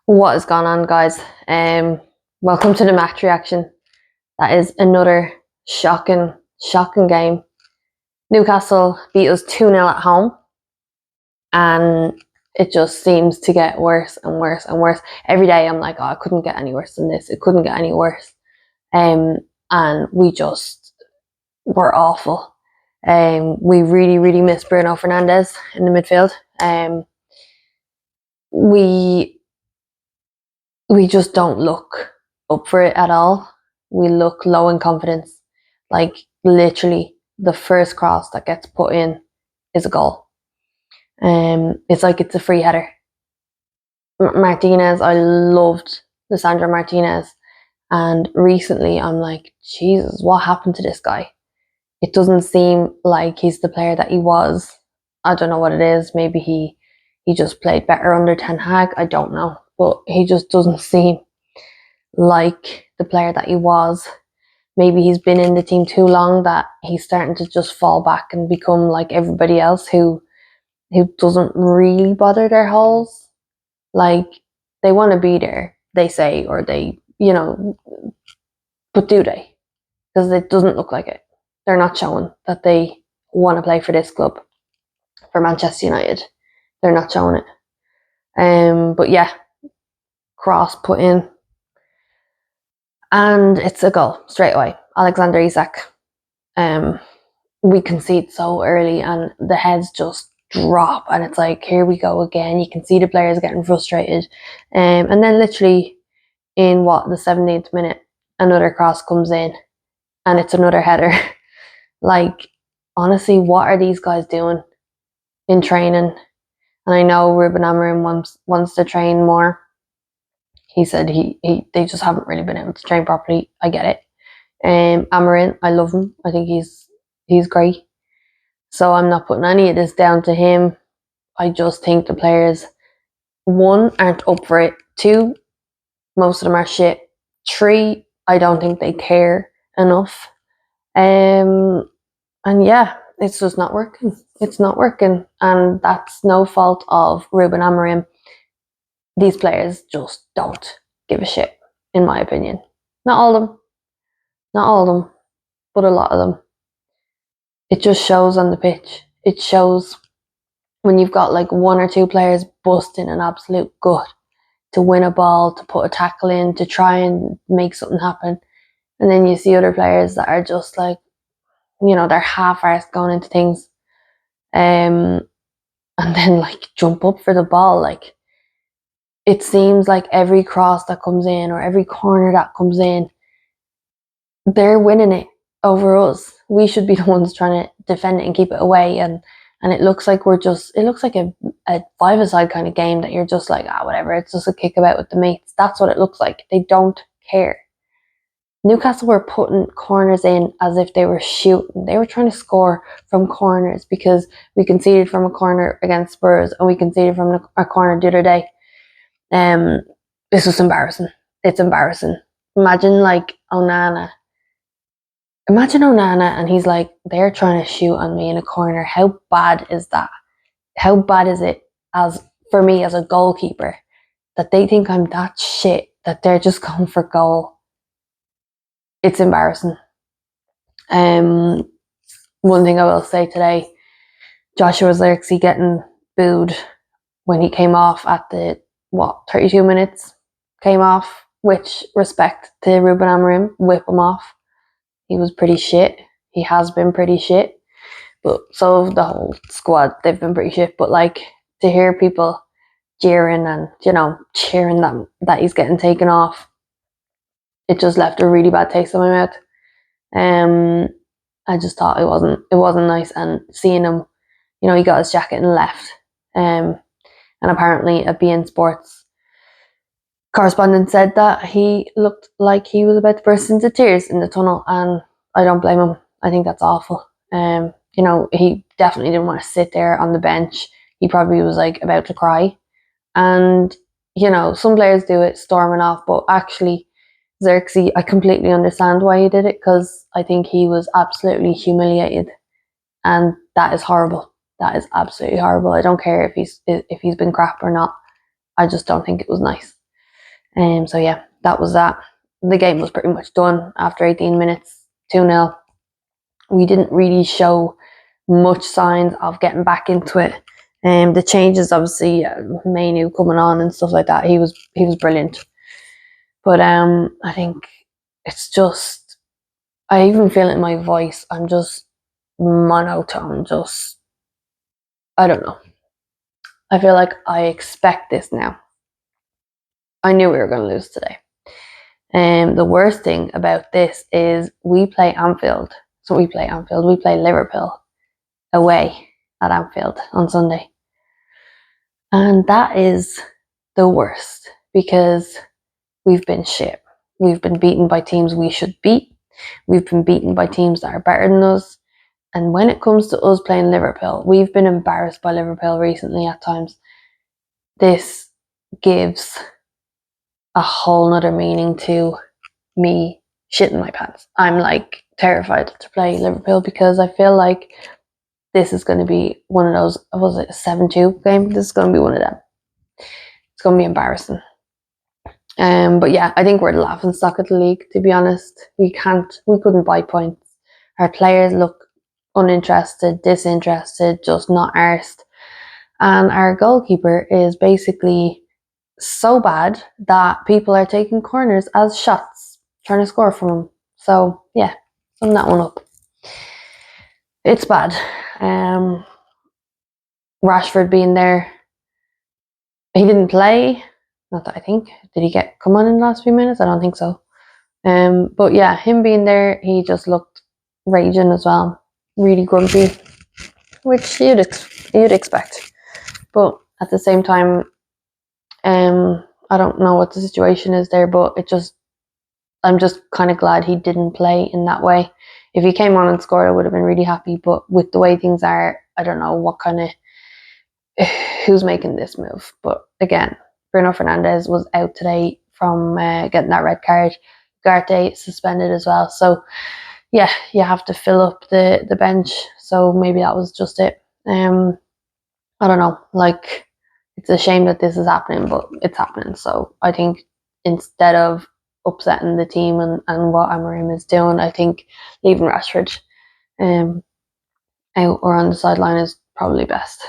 What has gone on, guys? Welcome to the match reaction. That is another shocking game. Newcastle beat us 2-0 at home, and it just seems to get worse and worse and worse. Every day I'm like, oh, it couldn't get any worse than this. It couldn't get any worse. And we just were awful. We really miss Bruno Fernandes in the midfield. We just don't look up for it at all. We look low in confidence. Like, literally, the first cross that gets put in is a goal. It's like it's a free header. Martinez, I loved Lisandro Martinez. And recently I'm like, Jesus, what happened to this guy? It doesn't seem like he's the player that he was. I don't know what it is. Maybe he just played better under Ten Hag. I don't know. But he just doesn't seem like the player that he was. Maybe he's been in the team too long that he's starting to just fall back and become like everybody else who doesn't really bother their holes. Like, they want to be there, they say, or they, but do they? Because it doesn't look like it. They're not showing that they want to play for this club, for Manchester United. They're not showing it. But yeah, cross put in, and it's a goal straight away. Alexander Isak. We concede so early, and the heads just drop, and it's like, here we go again. You can see the players getting frustrated, and then literally in the 17th minute, another cross comes in, and it's another header. Like, honestly, what are these guys doing in training? And I know Ruben Amorim wants to train more. He said they just haven't really been able to train properly. I get it. Amorim, I love him. I think he's great. So I'm not putting any of this down to him. I just think the players, one, aren't up for it. Two, most of them are shit. Three, I don't think they care enough. And yeah, it's just not working. It's not working. And that's no fault of Ruben Amorim. These players just don't give a shit, in my opinion. Not all of them. Not all of them, but a lot of them. It just shows on the pitch. It shows when you've got like one or two players busting an absolute gut to win a ball, to put a tackle in, to try and make something happen. And then you see other players that are just like, they're half-arsed going into things. And then like jump up for the ball. Like, it seems like every cross that comes in or every corner that comes in, they're winning it over us. We should be the ones trying to defend it and keep it away. And it looks like it looks like a five-a-side kind of game that you're just like, whatever, it's just a kickabout with the mates. That's what it looks like. They don't care. Newcastle were putting corners in as if they were shooting. They were trying to score from corners because we conceded from a corner against Spurs and we conceded from a corner the other day. This was embarrassing. It's embarrassing. Imagine Onana, and he's like, they're trying to shoot on me in a corner. How bad is that? How bad is it for me as a goalkeeper that they think I'm that shit that they're just going for goal? It's embarrassing. One thing I will say today, Joshua Zirkzee getting booed when he came off at the 32 minutes, came off, which, respect to Ruben Amorim, whip him off. He was pretty shit. He has been pretty shit. But so the whole squad, they've been pretty shit. But like, to hear people jeering and, cheering that he's getting taken off, it just left a really bad taste in my mouth. I just thought it wasn't nice. And seeing him, he got his jacket and left. And apparently a beIN Sports correspondent said that he looked like he was about to burst into tears in the tunnel, and I don't blame him. I think that's awful. He definitely didn't want to sit there on the bench. He probably was like about to cry. And, some players do it storming off, but actually Zirkzee, I completely understand why he did it, because I think he was absolutely humiliated, and that is horrible. That is absolutely horrible. I don't care if he's been crap or not. I just don't think it was nice. So yeah, that was that. The game was pretty much done after 18 minutes, 2-0. We didn't really show much signs of getting back into it. The changes, obviously, Manu coming on and stuff like that, he was brilliant. But I think it's just, I even feel it in my voice. I'm just monotone. Just, I don't know. I feel like I expect this now. I knew we were going to lose today. The worst thing about this is we play Anfield. So we play Anfield. We play Liverpool away at Anfield on Sunday. And that is the worst because we've been shit. We've been beaten by teams we should beat. We've been beaten by teams that are better than us. And when it comes to us playing Liverpool, we've been embarrassed by Liverpool recently at times. This gives a whole nother meaning to me shitting my pants. I'm like terrified to play Liverpool because I feel like this is going to be one of those, was it a 7-2 game? This is going to be one of them. It's going to be embarrassing. But yeah, I think we're the laughing stock of the league, to be honest. We couldn't buy points. Our players look uninterested, disinterested, just not arsed. And our goalkeeper is basically so bad that people are taking corners as shots, trying to score from him. So yeah, sum that one up. It's bad. Rashford being there, he didn't play. Not that I think. Did he come on in the last few minutes? I don't think so. But yeah, him being there, he just looked raging as well, really grumpy, which you'd expect. But at the same time, I don't know what the situation is there, but I'm just kind of glad he didn't play in that way. If he came on and scored, I would have been really happy. But with the way things are, I don't know who's making this move. But again, Bruno Fernandes was out today from getting that red card. Ugarte suspended as well. So yeah, you have to fill up the bench. So maybe that was just it. I don't know. Like, it's a shame that this is happening, but it's happening. So I think instead of upsetting the team and what Amorim is doing, I think leaving Rashford out or on the sideline is probably best.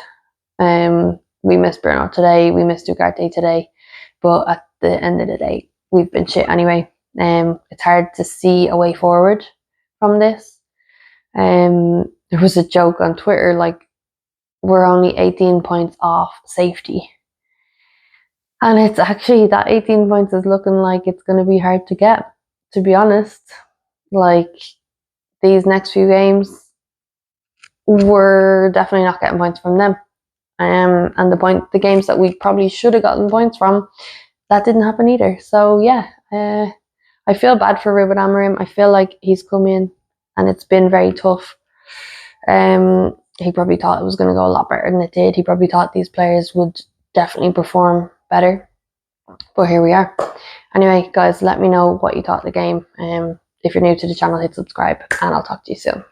We missed Bruno today. We missed Ugarte today. But at the end of the day, we've been shit anyway. It's hard to see a way forward from this. There was a joke on Twitter, like, we're only 18 points off safety. And it's actually, that 18 points is looking like it's going to be hard to get, to be honest. Like, these next few games, we're definitely not getting points from them. And the games that we probably should have gotten points from, that didn't happen either. So yeah, I feel bad for Ruben Amorim. I feel like he's come in and it's been very tough. He probably thought it was going to go a lot better than it did. He probably thought these players would definitely perform better. But here we are. Anyway, guys, let me know what you thought of the game. If you're new to the channel, hit subscribe and I'll talk to you soon.